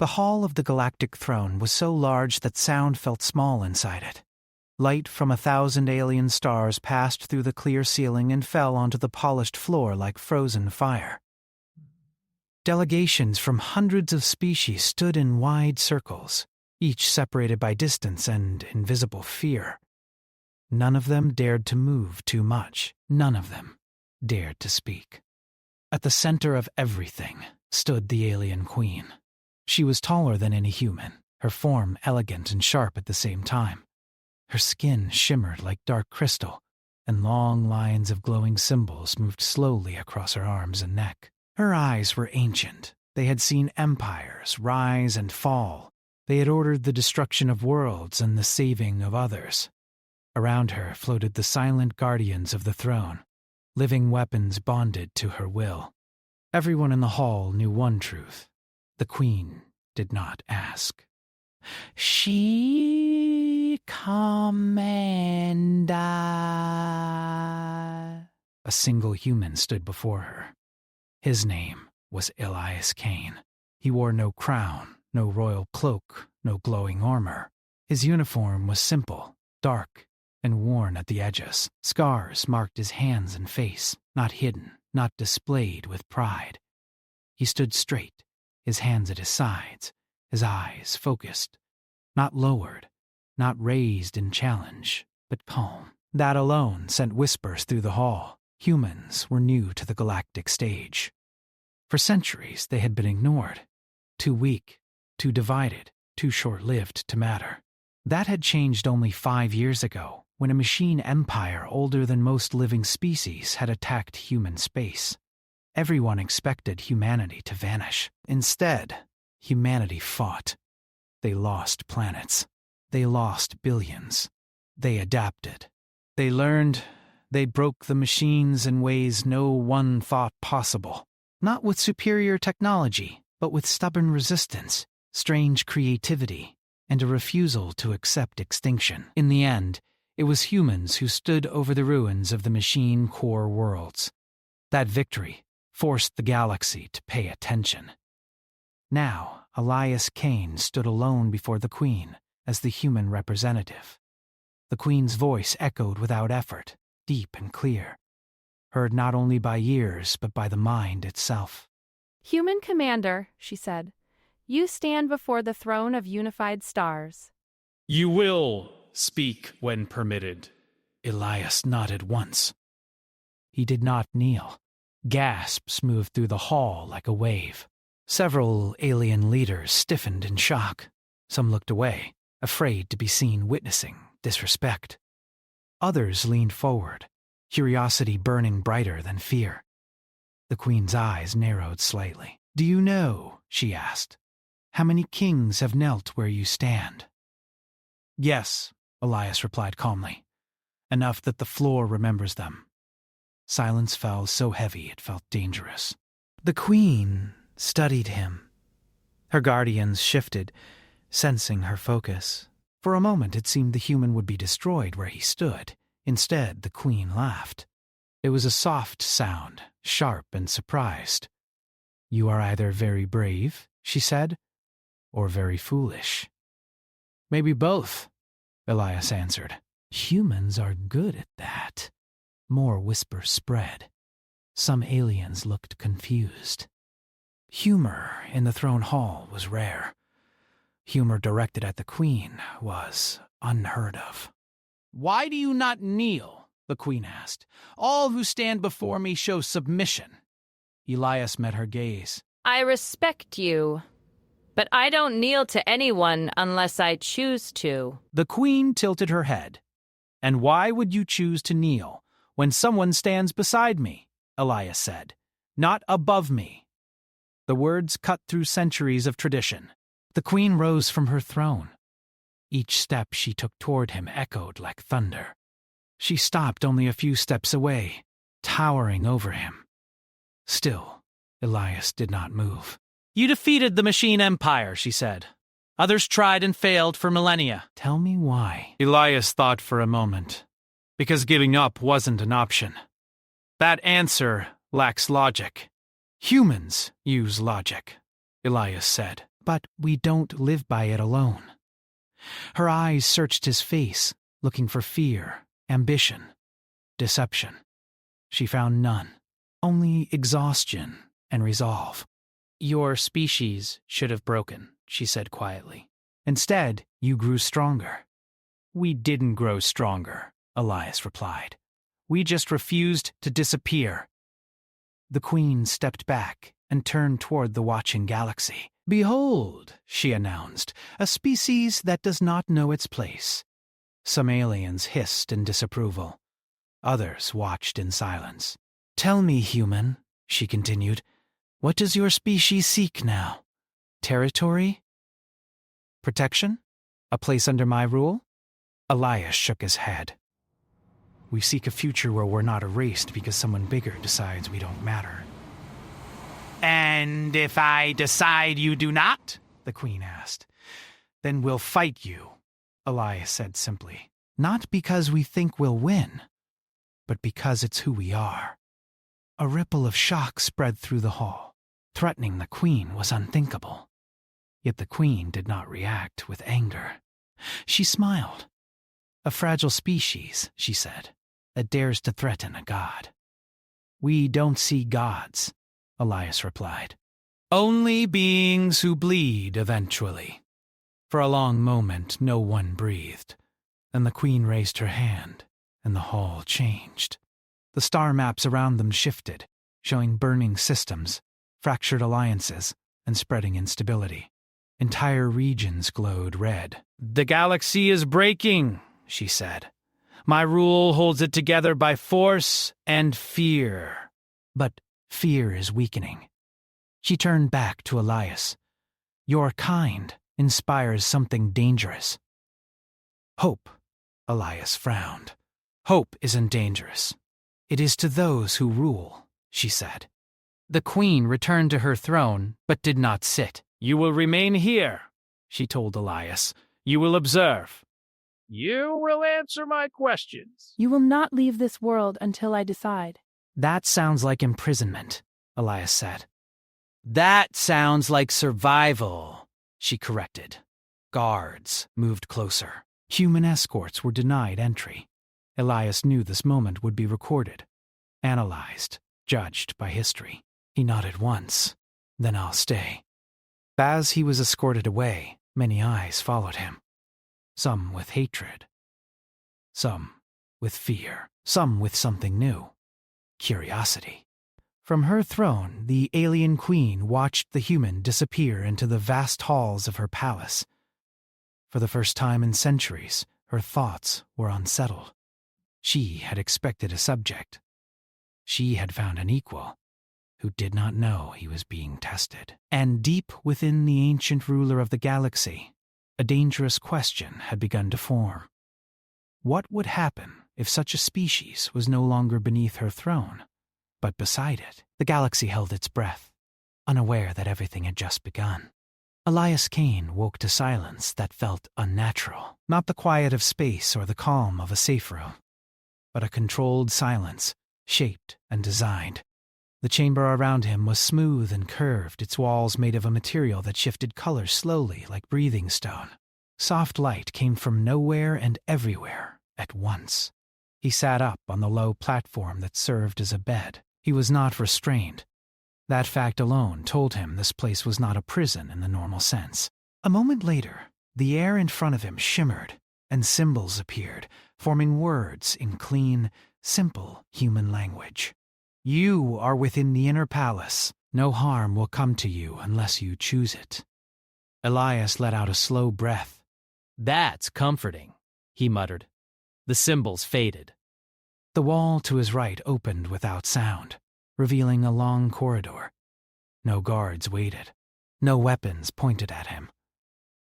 The hall of the galactic throne was so large that sound felt small inside it. Light from 1,000 alien stars passed through the clear ceiling and fell onto the polished floor like frozen fire. Delegations from hundreds of species stood in wide circles, each separated by distance and invisible fear. None of them dared to move too much. None of them dared to speak. At the center of everything stood the alien queen. She was taller than any human, her form elegant and sharp at the same time. Her skin shimmered like dark crystal, and long lines of glowing symbols moved slowly across her arms and neck. Her eyes were ancient. They had seen empires rise and fall. They had ordered the destruction of worlds and the saving of others. Around her floated the silent guardians of the throne, living weapons bonded to her will. Everyone in the hall knew one truth. The queen did not ask. She commanded. A single human stood before her. His name was Elias Kane. He wore no crown, no royal cloak, no glowing armor. His uniform was simple, dark, and worn at the edges. Scars marked his hands and face, not hidden, not displayed with pride. He stood straight, his hands at his sides, his eyes focused, not lowered, not raised in challenge, but calm. That alone sent whispers through the hall. Humans were new to the galactic stage. For centuries they had been ignored, too weak, too divided, too short-lived to matter. That had changed only 5 years ago, when a machine empire older than most living species had attacked human space. Everyone expected humanity to vanish. Instead, humanity fought. They lost planets. They lost billions. They adapted. They learned. They broke the machines in ways no one thought possible. Not with superior technology, but with stubborn resistance, strange creativity, and a refusal to accept extinction. In the end, it was humans who stood over the ruins of the machine core worlds. That victory forced the galaxy to pay attention. Now, Elias Kane stood alone before the Queen as the human representative. The Queen's voice echoed without effort, deep and clear, heard not only by ears but by the mind itself. "Human commander," she said, "you stand before the throne of unified stars." "You will speak when permitted." Elias nodded once. He did not kneel. Gasps moved through the hall like a wave. Several alien leaders stiffened in shock. Some looked away, afraid to be seen witnessing disrespect. Others leaned forward, curiosity burning brighter than fear. The Queen's eyes narrowed slightly. "Do you know," she asked, "how many kings have knelt where you stand?" "Yes," Elias replied calmly. "Enough that the floor remembers them." Silence fell so heavy it felt dangerous. The Queen studied him. Her guardians shifted, sensing her focus. For a moment it seemed the human would be destroyed where he stood. Instead, the Queen laughed. It was a soft sound, sharp and surprised. "You are either very brave," she said, "or very foolish." "Maybe both," Elias answered. "Humans are good at that." More whispers spread. Some aliens looked confused. Humor in the throne hall was rare. Humor directed at the Queen was unheard of. "Why do you not kneel?" the Queen asked. "All who stand before me show submission." Elias met her gaze. "I respect you, but I don't kneel to anyone unless I choose to." The Queen tilted her head. "And why would you choose to kneel when someone stands beside me?" Elias said. "Not above me." The words cut through centuries of tradition. The Queen rose from her throne. Each step she took toward him echoed like thunder. She stopped only a few steps away, towering over him. Still, Elias did not move. "You defeated the machine empire," she said. "Others tried and failed for millennia." "Tell me why." Elias thought for a moment. "Because giving up wasn't an option. That answer lacks logic." "Humans use logic," Elias said. but we don't live by it alone. Her eyes searched his face, looking for fear, ambition, deception. She found none, only exhaustion and resolve. Your species should have broken, she said quietly. Instead, you grew stronger. We didn't grow stronger, Elias replied. We just refused to disappear. The queen stepped back and turned toward the watching galaxy. Behold, she announced, a species that does not know its place. Some aliens hissed in disapproval. Others watched in silence. Tell me, human, she continued, what does your species seek now? Territory? Protection? A place under my rule? Elias shook his head. We seek a future where we're not erased because someone bigger decides we don't matter. And if I decide you do not? The queen asked. Then we'll fight you, Elias said simply. Not because we think we'll win, but because it's who we are. A ripple of shock spread through the hall. Threatening the queen was unthinkable. Yet the queen did not react with anger. She smiled. A fragile species, she said, that dares to threaten a god. We don't see gods, Elias replied. Only beings who bleed eventually. For a long moment, no one breathed. Then the queen raised her hand, and the hall changed. The star maps around them shifted, showing burning systems, fractured alliances, and spreading instability. Entire regions glowed red. The galaxy is breaking, she said. My rule holds it together by force and fear. But fear is weakening. She turned back to Elias. Your kind inspires something dangerous. Hope, Elias frowned. Hope isn't dangerous. It is to those who rule, she said. The queen returned to her throne, but did not sit. You will remain here, she told Elias. You will observe. You will answer my questions. You will not leave this world until I decide. That sounds like imprisonment, Elias said. That sounds like survival, she corrected. Guards moved closer. Human escorts were denied entry. Elias knew this moment would be recorded, analyzed, judged by history. He nodded once. Then I'll stay. As he was escorted away, many eyes followed him. Some with hatred. Some with fear. Some with something new. Curiosity. From her throne, the alien queen watched the human disappear into the vast halls of her palace. For the first time in centuries, her thoughts were unsettled. She had expected a subject. She had found an equal, who did not know he was being tested. And deep within the ancient ruler of the galaxy, a dangerous question had begun to form. What would happen if such a species was no longer beneath her throne, but beside it? The galaxy held its breath, unaware that everything had just begun. Elias Kane woke to silence that felt unnatural, not the quiet of space or the calm of a safe room, but a controlled silence, shaped and designed. The chamber around him was smooth and curved, its walls made of a material that shifted color slowly like breathing stone. Soft light came from nowhere and everywhere at once. He sat up on the low platform that served as a bed. He was not restrained. That fact alone told him this place was not a prison in the normal sense. A moment later, the air in front of him shimmered, and symbols appeared, forming words in clean, simple human language. You are within the inner palace. No harm will come to you unless you choose it. Elias let out a slow breath. That's comforting, he muttered. The symbols faded. The wall to his right opened without sound, revealing a long corridor. No guards waited. No weapons pointed at him.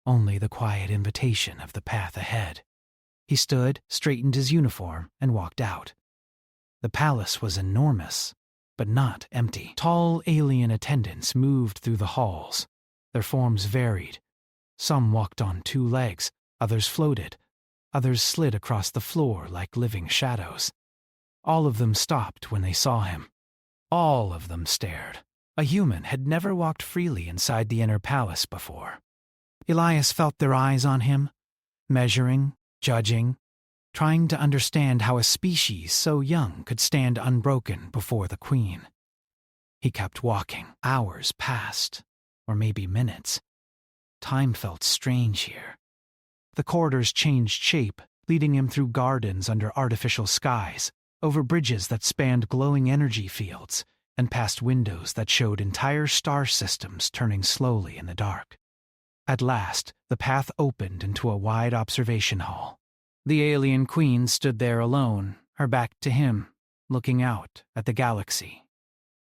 Only the quiet invitation of the path ahead. He stood, straightened his uniform, and walked out. The palace was enormous, but not empty. Tall alien attendants moved through the halls. Their forms varied. Some walked on two legs, others floated, others slid across the floor like living shadows. All of them stopped when they saw him. All of them stared. A human had never walked freely inside the inner palace before. Elias felt their eyes on him, measuring, judging, trying to understand how a species so young could stand unbroken before the queen. He kept walking. Hours passed, or maybe minutes. Time felt strange here. The corridors changed shape, leading him through gardens under artificial skies, over bridges that spanned glowing energy fields, and past windows that showed entire star systems turning slowly in the dark. At last, the path opened into a wide observation hall. The alien queen stood there alone, her back to him, looking out at the galaxy.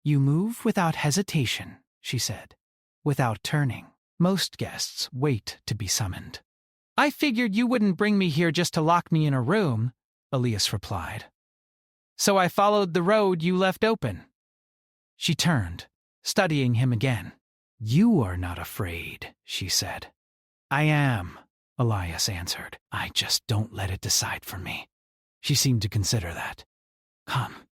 "You move without hesitation," she said, "without turning. Most guests wait to be summoned." "I figured you wouldn't bring me here just to lock me in a room," Elias replied. "So I followed the road you left open." She turned, studying him again. "You are not afraid," she said. "I am," Elias answered. "I just don't let it decide for me." She seemed to consider that. "Come."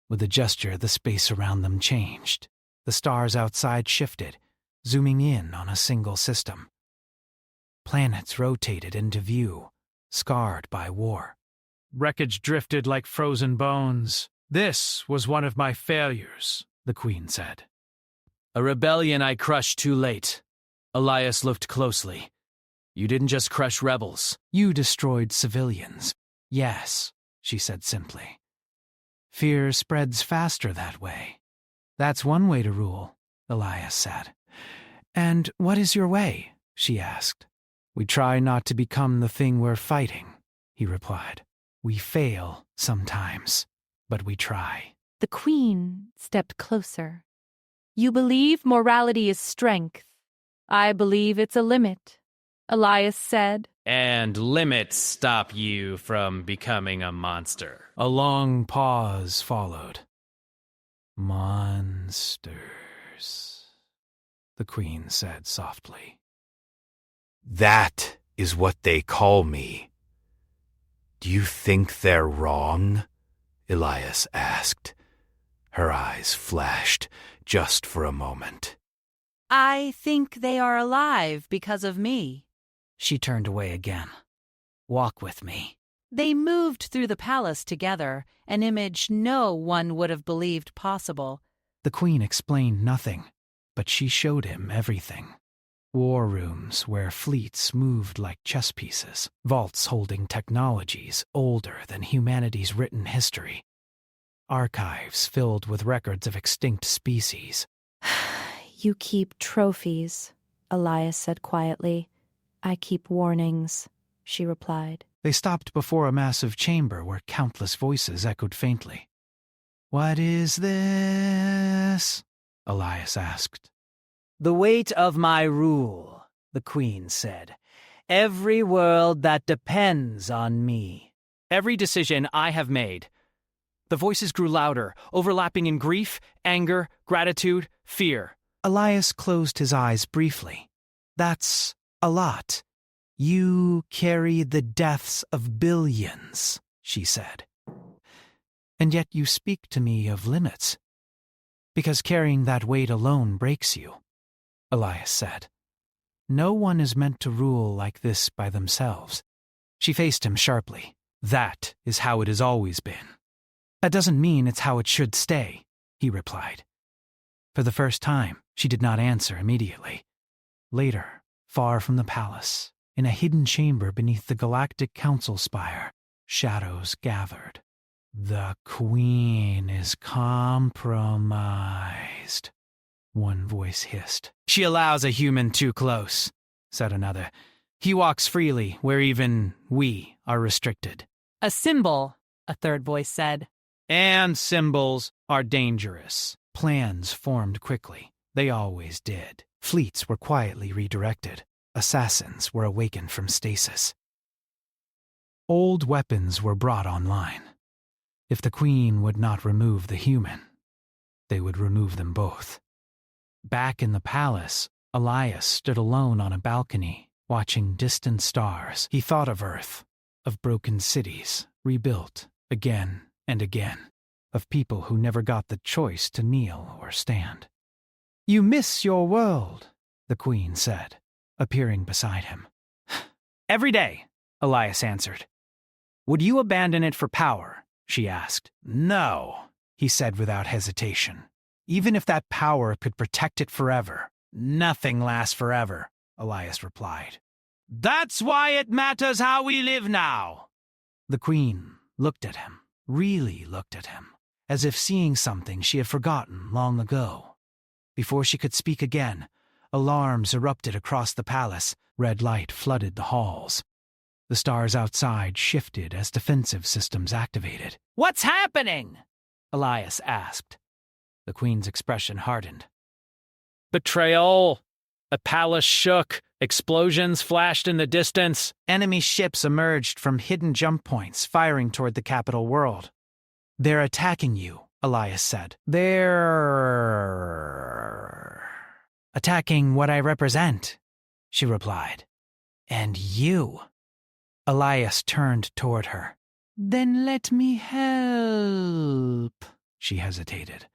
With a gesture, the space around them changed. The stars outside shifted, zooming in on a single system. Planets rotated into view, scarred by war. Wreckage drifted like frozen bones. "This was one of my failures," the queen said. A rebellion I crushed too late. Elias looked closely. "You didn't just crush rebels." "You destroyed civilians." "Yes," she said simply. "Fear spreads faster that way." "That's one way to rule," Elias said. "And what is your way?" she asked. "We try not to become the thing we're fighting," he replied. "We fail sometimes, but we try." The queen stepped closer. "You believe morality is strength. I believe it's a limit," Elias said. "And limits stop you from becoming a monster." A long pause followed. "Monsters," the queen said softly. "That is what they call me." "Do you think they're wrong?" Elias asked. Her eyes flashed just for a moment. "I think they are alive because of me." She turned away again. "Walk with me." They moved through the palace together, an image no one would have believed possible. The queen explained nothing, but she showed him everything. War rooms where fleets moved like chess pieces, vaults holding technologies older than humanity's written history, archives filled with records of extinct species. "You keep trophies," Elias said quietly. "I keep warnings," she replied. They stopped before a massive chamber where countless voices echoed faintly. "What is this?" Elias asked. "The weight of my rule," the queen said. "Every world that depends on me. Every decision I have made." The voices grew louder, overlapping in grief, anger, gratitude, fear. Elias closed his eyes briefly. "That's a lot. You carry the deaths of billions," she said. "And yet you speak to me of limits. Because carrying that weight alone breaks you," Elias said. "No one is meant to rule like this by themselves." She faced him sharply. "That is how it has always been." "That doesn't mean it's how it should stay," he replied. For the first time, she did not answer immediately. Later, far from the palace, in a hidden chamber beneath the galactic council spire, shadows gathered. "The queen is compromised," one voice hissed. "She allows a human too close," said another. "He walks freely where even we are restricted." "A symbol," a third voice said. "And symbols are dangerous." Plans formed quickly. They always did. Fleets were quietly redirected. Assassins were awakened from stasis. Old weapons were brought online. If the queen would not remove the human, they would remove them both. Back in the palace, Elias stood alone on a balcony, watching distant stars. He thought of Earth, of broken cities, rebuilt again and again, of people who never got the choice to kneel or stand. You miss your world, the Queen said, appearing beside him. Every day, Elias answered. Would you abandon it for power? She asked. No, he said without hesitation. Even if that power could protect it forever. Nothing lasts forever, Elias replied. That's why it matters how we live now. The Queen looked at him, really looked at him, as if seeing something she had forgotten long ago. Before she could speak again, alarms erupted across the palace. Red light flooded the halls. The stars outside shifted as defensive systems activated. What's happening? Elias asked. The Queen's expression hardened. Betrayal. The palace shook. Explosions flashed in the distance. Enemy ships emerged from hidden jump points, firing toward the capital world. They're attacking you, Elias said. They're attacking what I represent, she replied. And you. Elias turned toward her. Then let me help, she hesitated.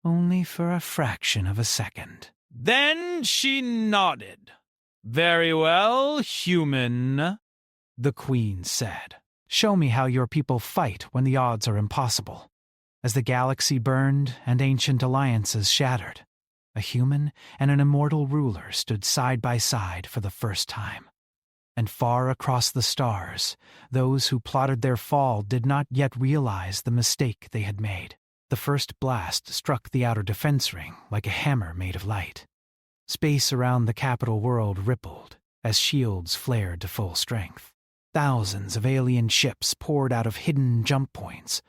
Only for a fraction of a second. Then she nodded. Very well, human, the Queen said. Show me how your people fight when the odds are impossible. As the galaxy burned and ancient alliances shattered, a human and an immortal ruler stood side by side for the first time. And far across the stars, those who plotted their fall did not yet realize the mistake they had made. The first blast struck the outer defense ring like a hammer made of light. Space around the capital world rippled as shields flared to full strength. Thousands of alien ships poured out of hidden jump points,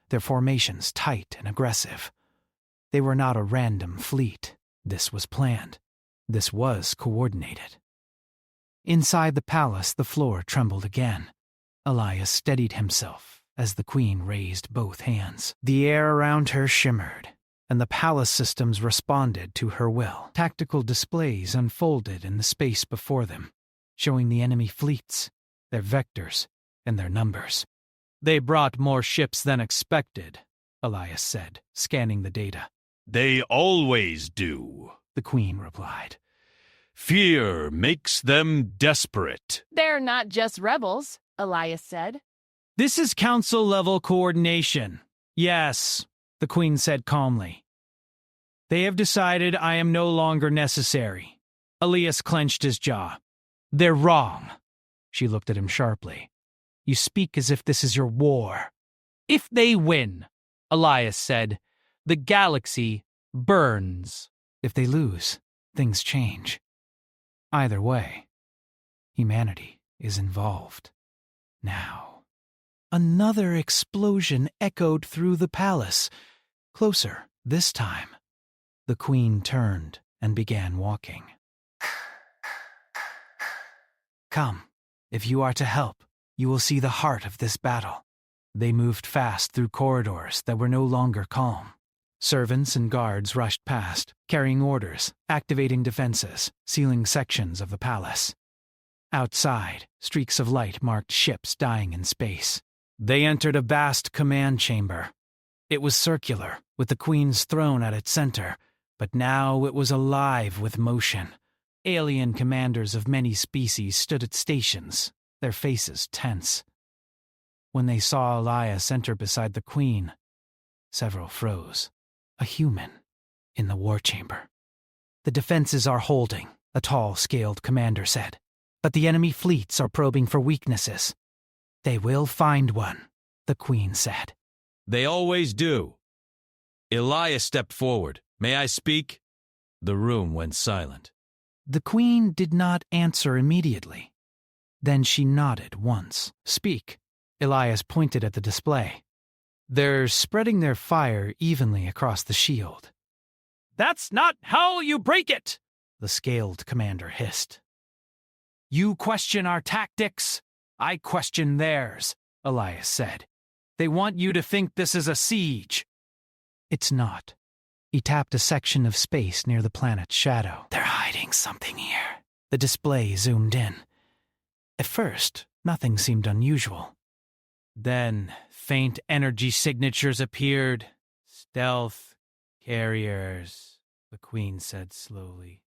their formations tight and aggressive. They were not a random fleet. This was planned. This was coordinated. Inside the palace, the floor trembled again. Elias steadied himself as the Queen raised both hands. The air around her shimmered, and the palace systems responded to her will. Tactical displays unfolded in the space before them, showing the enemy fleets, their vectors, and their numbers. They brought more ships than expected, Elias said, scanning the data. They always do, the Queen replied. Fear makes them desperate. They're not just rebels, Elias said. This is council-level coordination. Yes, the Queen said calmly. They have decided I am no longer necessary. Elias clenched his jaw. They're wrong. She looked at him sharply. You speak as if this is your war. If they win, Elias said, the galaxy burns. If they lose, things change. Either way, humanity is involved. Now. Another explosion echoed through the palace. Closer, this time. The Queen turned and began walking. Come, if you are to help, you will see the heart of this battle. They moved fast through corridors that were no longer calm. Servants and guards rushed past, carrying orders, activating defenses, sealing sections of the palace. Outside, streaks of light marked ships dying in space. They entered a vast command chamber. It was circular, with the Queen's throne at its center, but now it was alive with motion. Alien commanders of many species stood at stations, their faces tense. When they saw Elias enter beside the Queen, several froze. A human in the war chamber. The defenses are holding, a tall, scaled commander said, but the enemy fleets are probing for weaknesses. They will find one, the Queen said. They always do. Elias stepped forward. May I speak? The room went silent. The Queen did not answer immediately. Then she nodded once. Speak. Elias pointed at the display. They're spreading their fire evenly across the shield. That's not how you break it, the scaled commander hissed. You question our tactics, I question theirs, Elias said. They want you to think this is a siege. It's not. He tapped a section of space near the planet's shadow. They're hiding something here. The display zoomed in. At first, nothing seemed unusual. Then, faint energy signatures appeared. Stealth carriers. the Queen said slowly.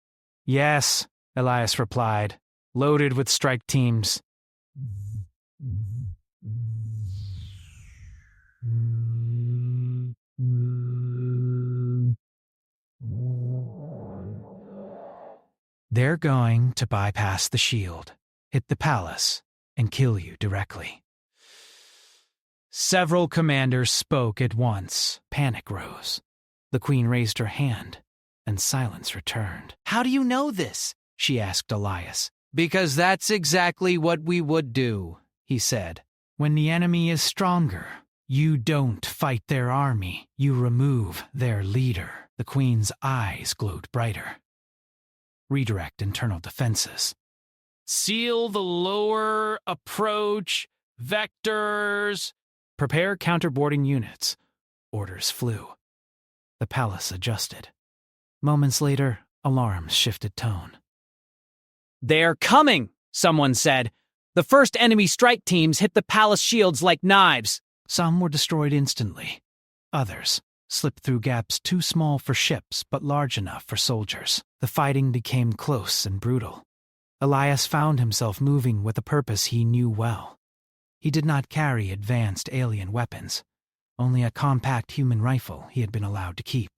Yes, Elias replied, loaded with strike teams. They're going to bypass the shield, hit the palace, and kill you directly. Several commanders spoke at once. Panic rose. The Queen raised her hand, and silence returned. How do you know this? She asked Elias. Because that's exactly what we would do, he said. When the enemy is stronger, you don't fight their army, you remove their leader. The Queen's eyes glowed brighter. Redirect internal defenses. Seal the lower approach vectors. Prepare counterboarding units. Orders flew. The palace adjusted. Moments later, alarms shifted tone. They're coming, someone said. The first enemy strike teams hit the palace shields like knives. Some were destroyed instantly. Others slipped through gaps too small for ships but large enough for soldiers. The fighting became close and brutal. Elias found himself moving with a purpose he knew well. He did not carry advanced alien weapons, only a compact human rifle he had been allowed to keep.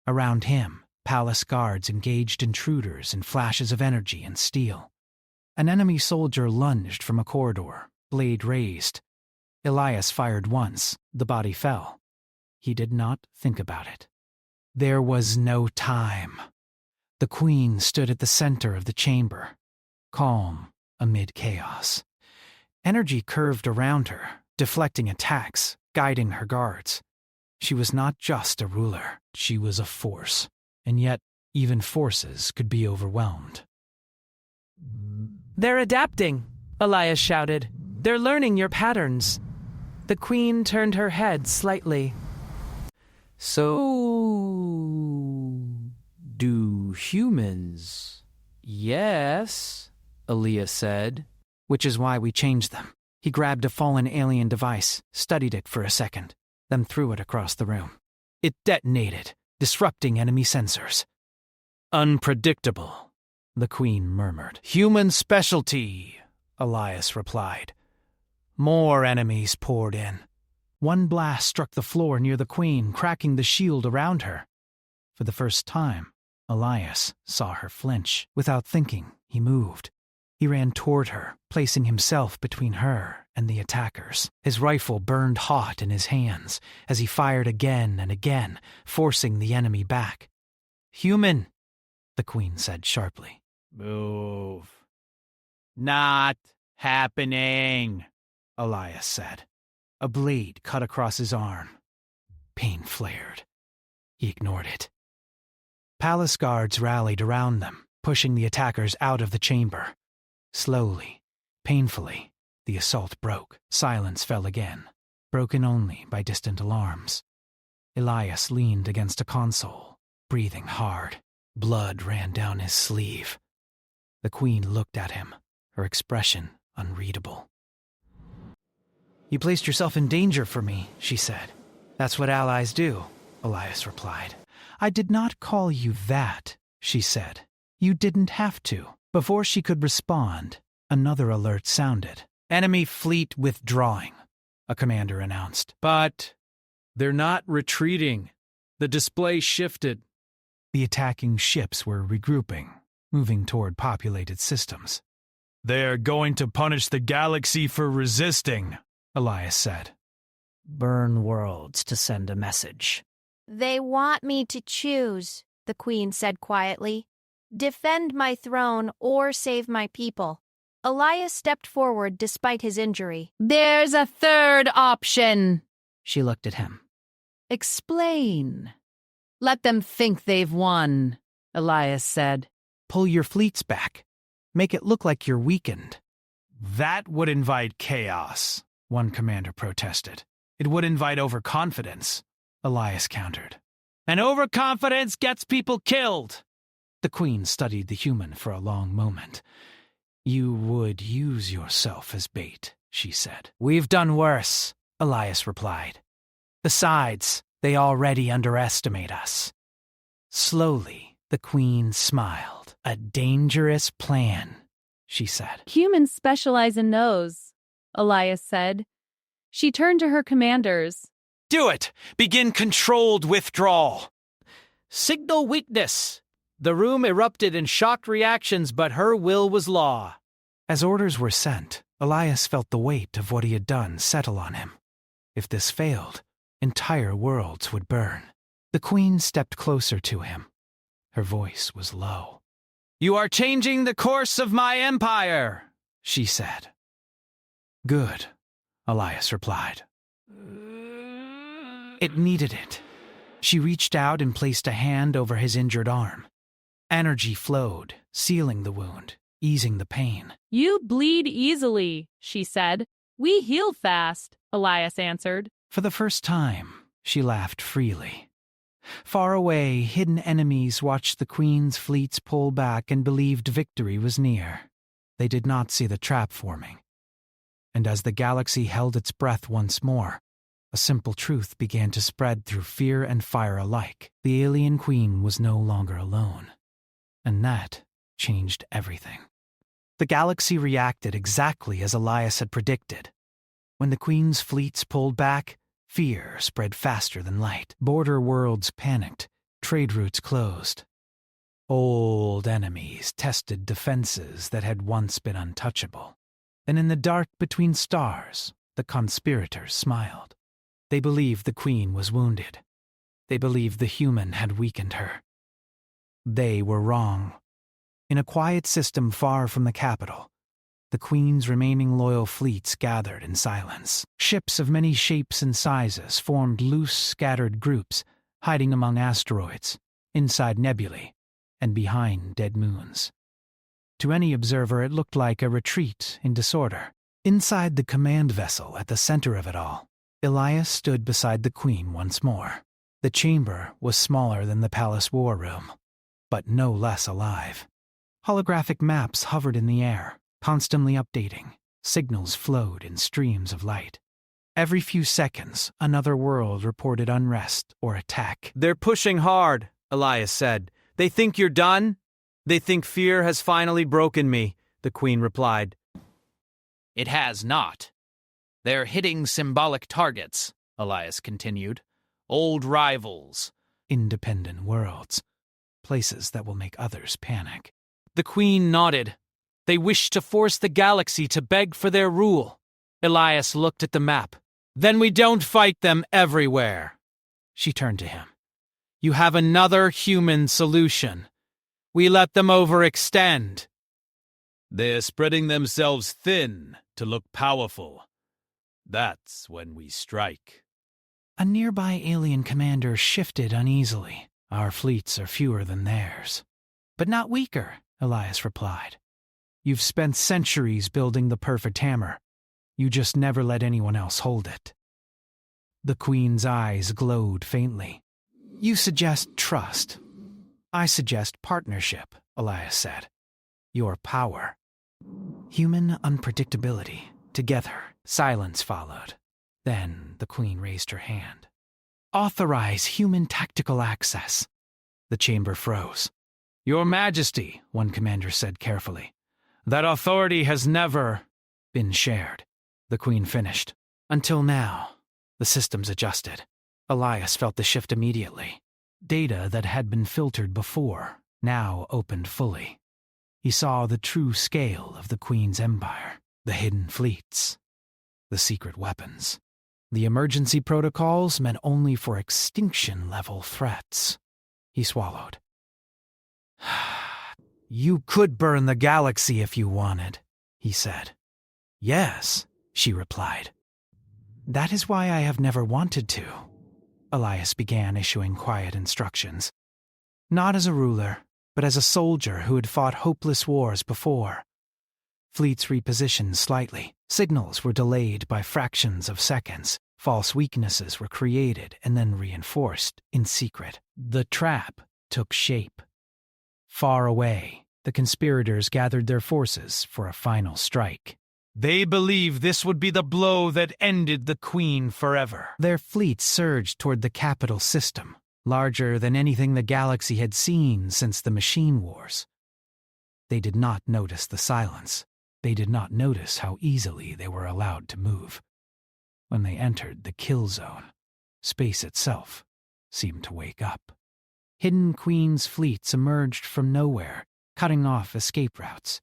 Around him, palace guards engaged intruders in flashes of energy and steel. An enemy soldier lunged from a corridor, blade raised. Elias fired once, the body fell. He did not think about it. There was no time. The Queen stood at the center of the chamber, calm amid chaos. Energy curved around her, deflecting attacks, guiding her guards. She was not just a ruler, she was a force, and yet even forces could be overwhelmed. They're adapting, Elias shouted. They're learning your patterns. The Queen turned her head slightly. So, do humans? Yes, Elias said. Which is why we changed them. He grabbed a fallen alien device, studied it for a second, then threw it across the room. It detonated, disrupting enemy sensors. Unpredictable, the Queen murmured. Human specialty, Elias replied. More enemies poured in. One blast struck the floor near the Queen, cracking the shield around her. For the first time, Elias saw her flinch. Without thinking, he moved. He ran toward her, placing himself between her and the attackers. His rifle burned hot in his hands as he fired again and again, forcing the enemy back. Human, the Queen said sharply. Move. Not happening, Elias said. A blade cut across his arm. Pain flared. He ignored it. Palace guards rallied around them, pushing the attackers out of the chamber. Slowly, painfully, the assault broke. Silence fell again, broken only by distant alarms. Elias leaned against a console, breathing hard. Blood ran down his sleeve. The Queen looked at him, her expression unreadable. You placed yourself in danger for me, she said. That's what allies do, Elias replied. I did not call you that, she said. You didn't have to. Before she could respond, another alert sounded. Enemy fleet withdrawing, a commander announced. But they're not retreating. The display shifted. The attacking ships were regrouping, moving toward populated systems. They're going to punish the galaxy for resisting, Elias said. Burn worlds to send a message. They want me to choose, the Queen said quietly. Defend my throne or save my people. Elias stepped forward despite his injury. There's a third option. She looked at him. Explain. Let them think they've won, Elias said. Pull your fleets back. Make it look like you're weakened. That would invite chaos, one commander protested. It would invite overconfidence, Elias countered. And overconfidence gets people killed. The Queen studied the human for a long moment. You would use yourself as bait, she said. We've done worse, Elias replied. Besides, they already underestimate us. Slowly, the Queen smiled. "A dangerous plan," she said. "Humans specialize in those," Elias said. She turned to her commanders. "Do it! Begin controlled withdrawal." "Signal weakness." The room erupted in shocked reactions, but her will was law. As orders were sent, Elias felt the weight of what he had done settle on him. If this failed, entire worlds would burn. The Queen stepped closer to him. Her voice was low. "You are changing the course of my empire," she said. "Good," Elias replied. It needed it. She reached out and placed a hand over his injured arm. Energy flowed, sealing the wound, easing the pain. "You bleed easily," she said. "We heal fast," Elias answered. For the first time, she laughed freely. Far away, hidden enemies watched the Queen's fleets pull back and believed victory was near. They did not see the trap forming. And as the galaxy held its breath once more, a simple truth began to spread through fear and fire alike. The alien Queen was no longer alone. And that changed everything. The galaxy reacted exactly as Elias had predicted. When the Queen's fleets pulled back, fear spread faster than light. Border worlds panicked, trade routes closed. Old enemies tested defenses that had once been untouchable. And in the dark between stars, the conspirators smiled. They believed the Queen was wounded. They believed the human had weakened her. They were wrong. In a quiet system far from the capital, the Queen's remaining loyal fleets gathered in silence. Ships of many shapes and sizes formed loose, scattered groups, hiding among asteroids, inside nebulae, and behind dead moons. To any observer, it looked like a retreat in disorder. Inside the command vessel at the center of it all, Elias stood beside the Queen once more. The chamber was smaller than the palace war room, but no less alive. Holographic maps hovered in the air, constantly updating. Signals flowed in streams of light. Every few seconds, another world reported unrest or attack. "They're pushing hard," Elias said. "They think you're done? They think fear has finally broken me," the Queen replied. "It has not. They're hitting symbolic targets," Elias continued. "Old rivals. Independent worlds. Places that will make others panic. The Queen nodded. "They wish to force the galaxy to beg for their rule." Elias looked at the map. "Then we don't fight them everywhere." She turned to him. "You have another human solution. We let them overextend. They're spreading themselves thin to look powerful. That's when we strike." A nearby alien commander shifted uneasily. "Our fleets are fewer than theirs." "But not weaker," Elias replied. "You've spent centuries building the perfect hammer. You just never let anyone else hold it." The Queen's eyes glowed faintly. "You suggest trust. I suggest partnership," Elias said. "Your power. Human unpredictability. Together." Silence followed. Then the Queen raised her hand. "Authorize human tactical access." The chamber froze. "Your Majesty," one commander said carefully, "that authority has never been shared." The Queen finished. "Until now." The systems adjusted. Elias felt the shift immediately. Data that had been filtered before now opened fully. He saw the true scale of the Queen's empire, the hidden fleets, the secret weapons. The emergency protocols meant only for extinction-level threats. He swallowed. "You could burn the galaxy if you wanted," he said. "Yes," she replied. "That is why I have never wanted to." Elias began issuing quiet instructions. Not as a ruler, but as a soldier who had fought hopeless wars before. Fleets repositioned slightly. Signals were delayed by fractions of seconds. False weaknesses were created and then reinforced in secret. The trap took shape. Far away, the conspirators gathered their forces for a final strike. They believed this would be the blow that ended the Queen forever. Their fleets surged toward the capital system, larger than anything the galaxy had seen since the Machine Wars. They did not notice the silence. They did not notice how easily they were allowed to move. When they entered the kill zone, space itself seemed to wake up. Hidden Queen's fleets emerged from nowhere, cutting off escape routes.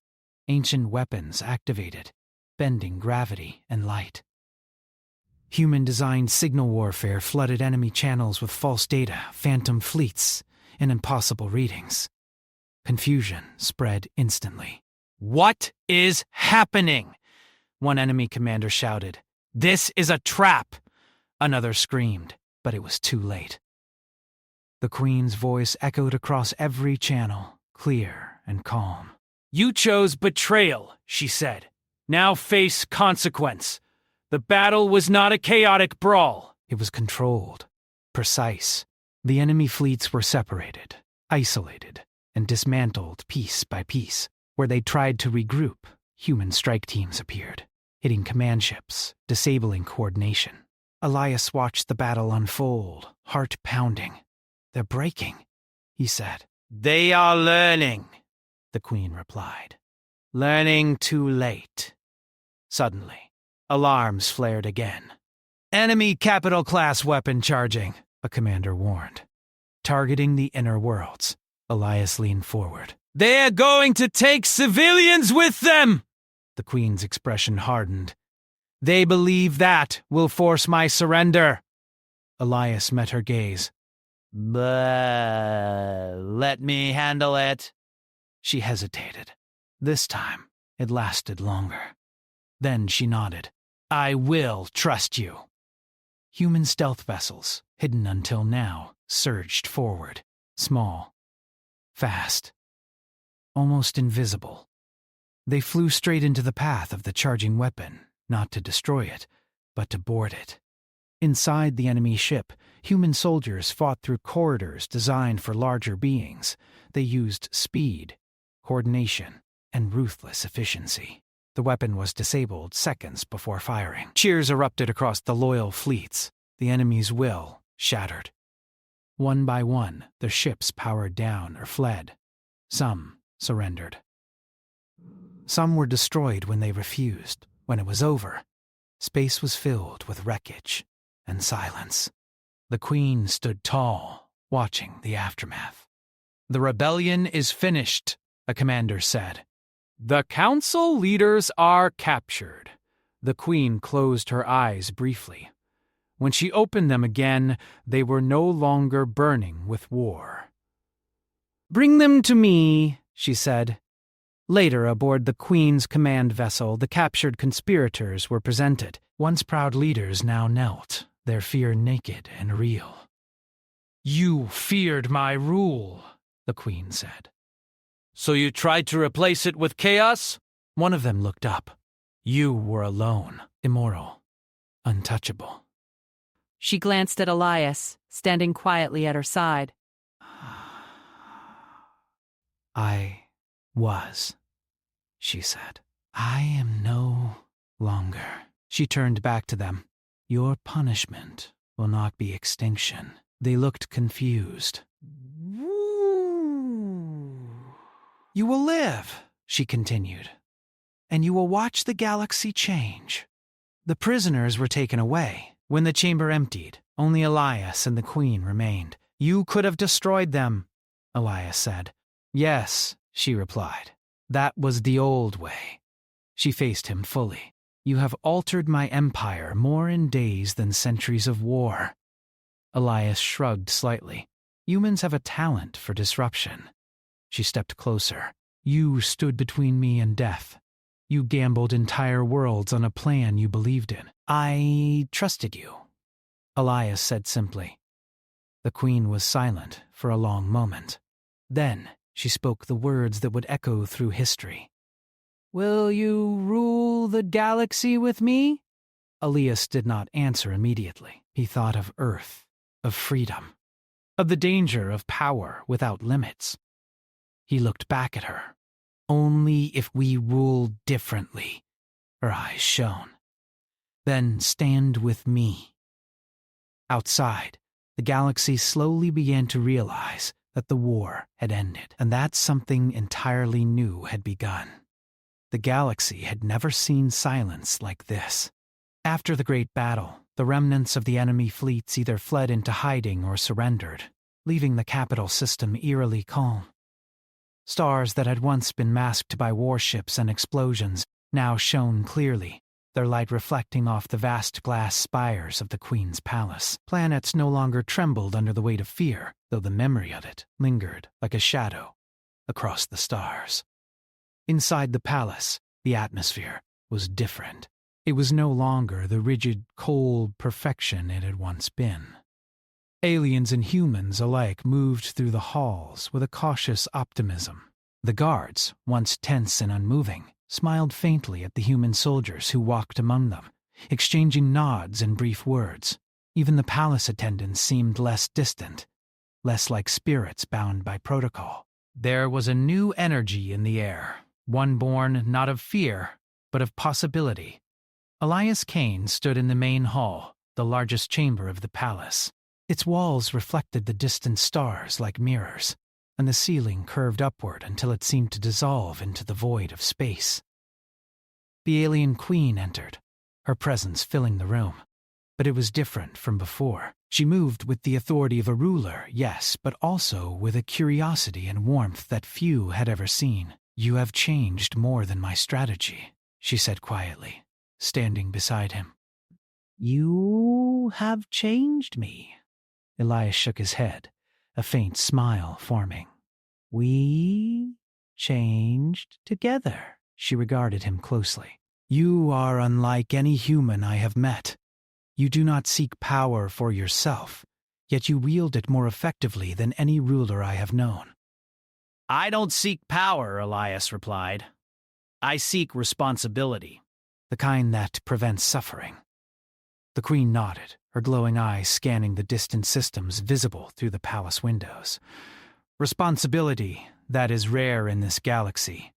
Ancient weapons activated, bending gravity and light. Human-designed signal warfare flooded enemy channels with false data, phantom fleets, and impossible readings. Confusion spread instantly. What is happening? One enemy commander shouted. This is a trap! Another screamed, but it was too late. The Queen's voice echoed across every channel, clear and calm. You chose betrayal, she said. Now face consequence. The battle was not a chaotic brawl. It was controlled, precise. The enemy fleets were separated, isolated, and dismantled piece by piece. Where they tried to regroup, human strike teams appeared, hitting command ships, disabling coordination. Elias watched the battle unfold, heart pounding. They're breaking, he said. They are learning, the Queen replied. Learning too late. Suddenly, alarms flared again. Enemy capital-class weapon charging, a commander warned. Targeting the inner worlds, Elias leaned forward. They're going to take civilians with them! The Queen's expression hardened. They believe that will force my surrender. Elias met her gaze. Let me handle it. She hesitated. This time, it lasted longer. Then she nodded. I will trust you. Human stealth vessels, hidden until now, surged forward. Small. Fast. Almost invisible. They flew straight into the path of the charging weapon, not to destroy it, but to board it. Inside the enemy ship, human soldiers fought through corridors designed for larger beings. They used speed, coordination, and ruthless efficiency. The weapon was disabled seconds before firing. Cheers erupted across the loyal fleets. The enemy's will shattered. One by one, their ships powered down or fled. Some surrendered. Some were destroyed when they refused. When it was over, space was filled with wreckage and silence. The Queen stood tall, watching the aftermath. The rebellion is finished, a commander said. The council leaders are captured. The Queen closed her eyes briefly. When she opened them again, they were no longer burning with war. Bring them to me, she said. Later, aboard the Queen's command vessel, the captured conspirators were presented. Once proud leaders now knelt, their fear naked and real. You feared my rule, the Queen said. So you tried to replace it with chaos? One of them looked up. You were alone, immoral, untouchable. She glanced at Elias, standing quietly at her side. I was, she said. I am no longer. She turned back to them. Your punishment will not be extinction. They looked confused. You will live, she continued, and you will watch the galaxy change. The prisoners were taken away. When the chamber emptied, only Elias and the Queen remained. You could have destroyed them, Elias said. Yes, she replied. That was the old way. She faced him fully. You have altered my empire more in days than centuries of war. Elias shrugged slightly. Humans have a talent for disruption. She stepped closer. You stood between me and death. You gambled entire worlds on a plan you believed in. I trusted you, Elias said simply. The Queen was silent for a long moment. Then she spoke the words that would echo through history. Will you rule the galaxy with me? Elias did not answer immediately. He thought of Earth, of freedom, of the danger of power without limits. He looked back at her. Only if we rule differently, her eyes shone. Then stand with me. Outside, The galaxy slowly began to realize that the war had ended, and that something entirely new had begun. The galaxy had never seen silence like this. After the great battle, the remnants of the enemy fleets either fled into hiding or surrendered, leaving the capital system eerily calm. Stars that had once been masked by warships and explosions now shone clearly, their light reflecting off the vast glass spires of the Queen's palace. Planets no longer trembled under the weight of fear, though the memory of it lingered like a shadow across the stars. Inside the palace, the atmosphere was different. It was no longer the rigid, cold perfection it had once been. Aliens and humans alike moved through the halls with a cautious optimism. The guards, once tense and unmoving, smiled faintly at the human soldiers who walked among them, exchanging nods and brief words. Even the palace attendants seemed less distant, less like spirits bound by protocol. There was a new energy in the air, one born not of fear, but of possibility. Elias Kane stood in the main hall, the largest chamber of the palace. Its walls reflected the distant stars like mirrors, and the ceiling curved upward until it seemed to dissolve into the void of space. The alien queen entered, her presence filling the room. But it was different from before. She moved with the authority of a ruler, yes, but also with a curiosity and warmth that few had ever seen. "You have changed more than my strategy," she said quietly, standing beside him. "You have changed me." Elias shook his head, a faint smile forming. "We changed together." She regarded him closely. "You are unlike any human I have met. You do not seek power for yourself, yet you wield it more effectively than any ruler I have known." "I don't seek power," Elias replied. "I seek responsibility." "The kind that prevents suffering." The Queen nodded, her glowing eyes scanning the distant systems visible through the palace windows. "Responsibility, that is rare in this galaxy.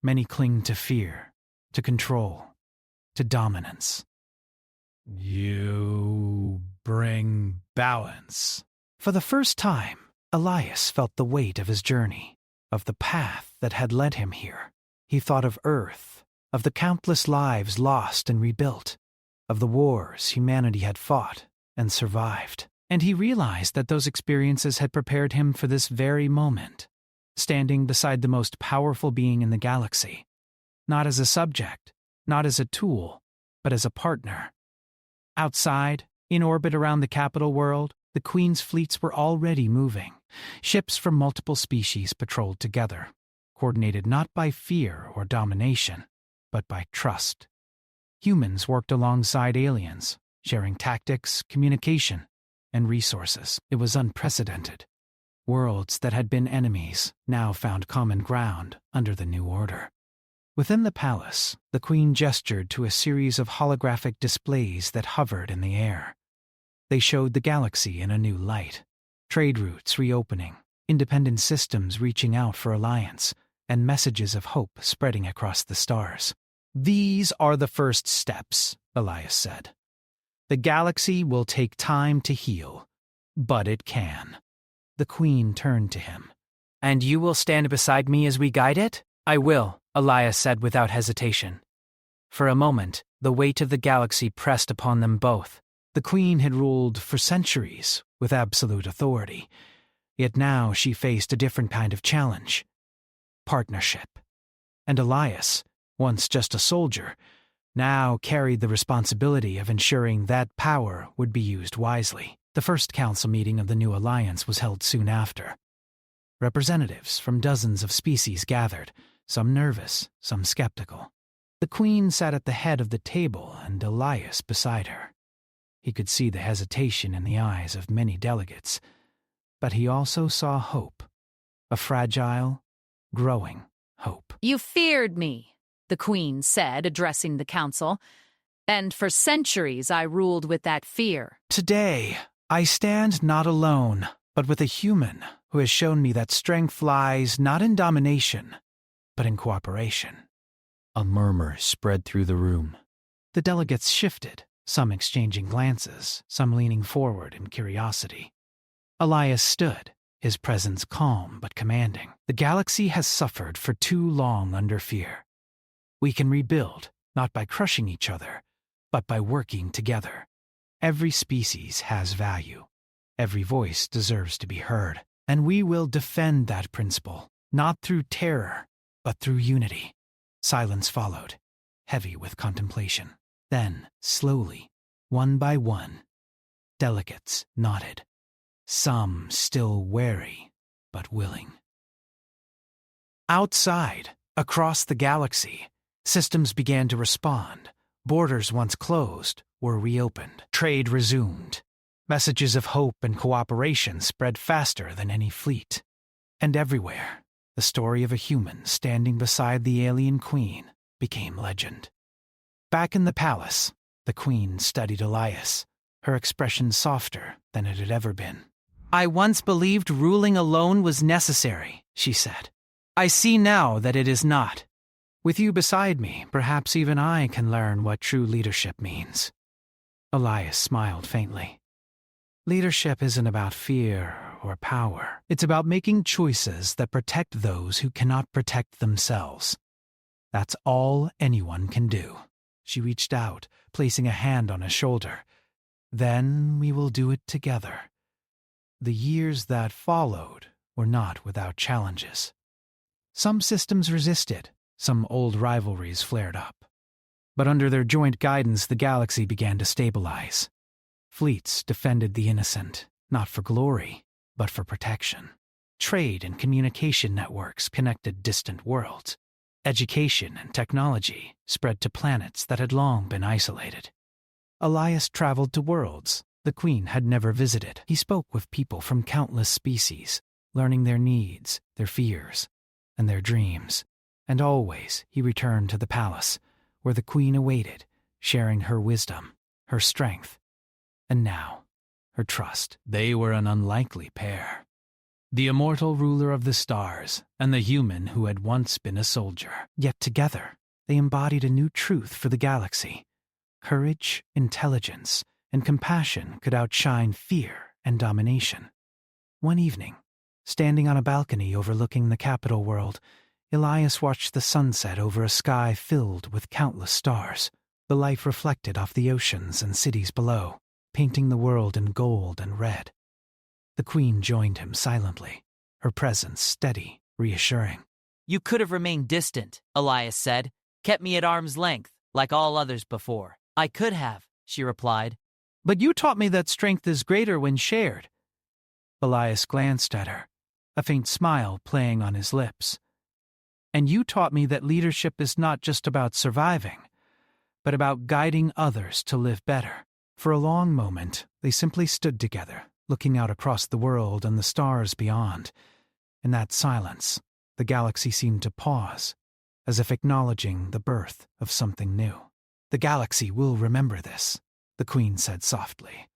Many cling to fear, to control, to dominance." "You bring balance." For the first time, Elias felt the weight of his journey, of the path that had led him here. He thought of Earth, of the countless lives lost and rebuilt, of the wars humanity had fought and survived. And he realized that those experiences had prepared him for this very moment, standing beside the most powerful being in the galaxy, not as a subject, not as a tool, but as a partner. Outside, in orbit around the capital world, the Queen's fleets were already moving. Ships from multiple species patrolled together, coordinated not by fear or domination, but by trust. Humans worked alongside aliens, sharing tactics, communication, and resources. It was unprecedented. Worlds that had been enemies now found common ground under the new order. Within the palace, the Queen gestured to a series of holographic displays that hovered in the air. They showed the galaxy in a new light. Trade routes reopening, independent systems reaching out for alliance, and messages of hope spreading across the stars. "These are the first steps," Elias said. "The galaxy will take time to heal, but it can." The Queen turned to him. "And you will stand beside me as we guide it?" "I will," Elias said without hesitation. For a moment, the weight of the galaxy pressed upon them both. The Queen had ruled for centuries with absolute authority, yet now she faced a different kind of challenge. Partnership. And Elias, once just a soldier, now carried the responsibility of ensuring that power would be used wisely. The first council meeting of the new alliance was held soon after. Representatives from dozens of species gathered, some nervous, some skeptical. The Queen sat at the head of the table and Elias beside her. He could see the hesitation in the eyes of many delegates, but he also saw hope, a fragile, growing hope. "You feared me," the Queen said, addressing the council, "and for centuries I ruled with that fear. Today, I stand not alone, but with a human who has shown me that strength lies not in domination, but in cooperation." A murmur spread through the room. The delegates shifted, some exchanging glances, some leaning forward in curiosity. Elias stood, his presence calm but commanding. The galaxy has suffered for too long under fear. We can rebuild, not by crushing each other, but by working together. Every species has value. Every voice deserves to be heard. And we will defend that principle, not through terror, but through unity. Silence followed, heavy with contemplation. Then, slowly, one by one, delegates nodded. Some still wary, but willing. Outside, across the galaxy, systems began to respond. Borders once closed were reopened. Trade resumed. Messages of hope and cooperation spread faster than any fleet. And everywhere, the story of a human standing beside the alien queen became legend. Back in the palace, the queen studied Elias, her expression softer than it had ever been. "I once believed ruling alone was necessary," she said. "I see now that it is not. With you beside me, perhaps even I can learn what true leadership means." Elias smiled faintly. Leadership isn't about fear or power. It's about making choices that protect those who cannot protect themselves. That's all anyone can do. She reached out, placing a hand on his shoulder. "Then we will do it together." The years that followed were not without challenges. Some systems resisted, some old rivalries flared up. But under their joint guidance, the galaxy began to stabilize. Fleets defended the innocent, not for glory, but for protection. Trade and communication networks connected distant worlds. Education and technology spread to planets that had long been isolated. Elias traveled to worlds the Queen had never visited. He spoke with people from countless species, learning their needs, their fears, and their dreams. And always he returned to the palace, where the Queen awaited, sharing her wisdom, her strength, and now, her trust. They were an unlikely pair. The immortal ruler of the stars and the human who had once been a soldier. Yet together, they embodied a new truth for the galaxy. Courage, intelligence, and compassion could outshine fear and domination. One evening, standing on a balcony overlooking the capital world, Elias watched the sunset over a sky filled with countless stars. The light reflected off the oceans and cities below, painting the world in gold and red. The Queen joined him silently, her presence steady, reassuring. "You could have remained distant," Elias said. "Kept me at arm's length, like all others before." "I could have," she replied. "But you taught me that strength is greater when shared." Elias glanced at her, a faint smile playing on his lips. "And you taught me that leadership is not just about surviving, but about guiding others to live better." For a long moment, they simply stood together, looking out across the world and the stars beyond. In that silence, the galaxy seemed to pause, as if acknowledging the birth of something new. "The galaxy will remember this," the Queen said softly.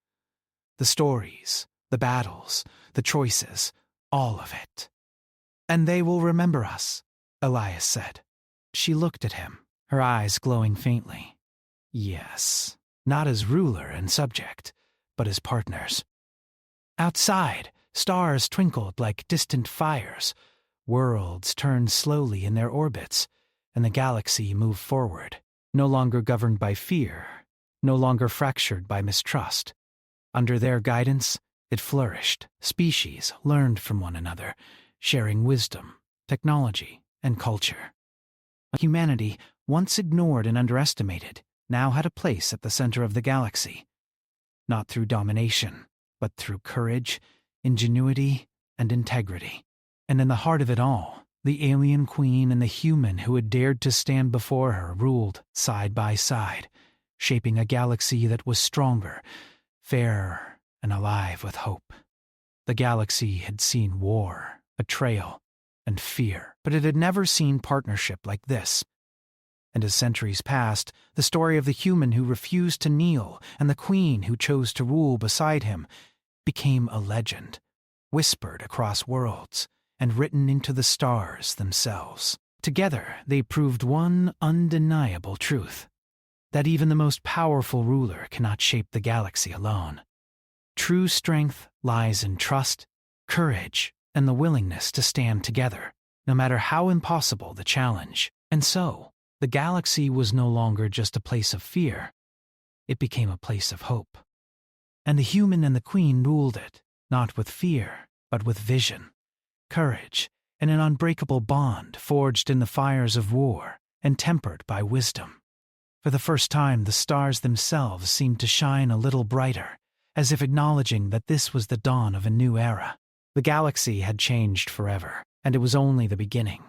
"The stories, the battles, the choices, all of it. And they will remember us," Elias said. She looked at him, her eyes glowing faintly. "Yes, not as ruler and subject, but as partners." Outside, stars twinkled like distant fires. Worlds turned slowly in their orbits, and the galaxy moved forward, no longer governed by fear, no longer fractured by mistrust. Under their guidance, it flourished. Species learned from one another, sharing wisdom, technology, and culture. Humanity, once ignored and underestimated, now had a place at the center of the galaxy. Not through domination, but through courage, ingenuity, and integrity. And in the heart of it all, the alien queen and the human who had dared to stand before her ruled side by side, shaping a galaxy that was stronger, fairer, and alive with hope. The galaxy had seen war, betrayal, and fear, but it had never seen partnership like this. And as centuries passed, the story of the human who refused to kneel and the queen who chose to rule beside him became a legend, whispered across worlds and written into the stars themselves. Together, they proved one undeniable truth. that even the most powerful ruler cannot shape the galaxy alone. True strength lies in trust, courage, and the willingness to stand together, no matter how impossible the challenge. And so, the galaxy was no longer just a place of fear. It became a place of hope. And the human and the queen ruled it, not with fear, but with vision, courage, and an unbreakable bond forged in the fires of war and tempered by wisdom. For the first time, the stars themselves seemed to shine a little brighter, as if acknowledging that this was the dawn of a new era. The galaxy had changed forever, and it was only the beginning.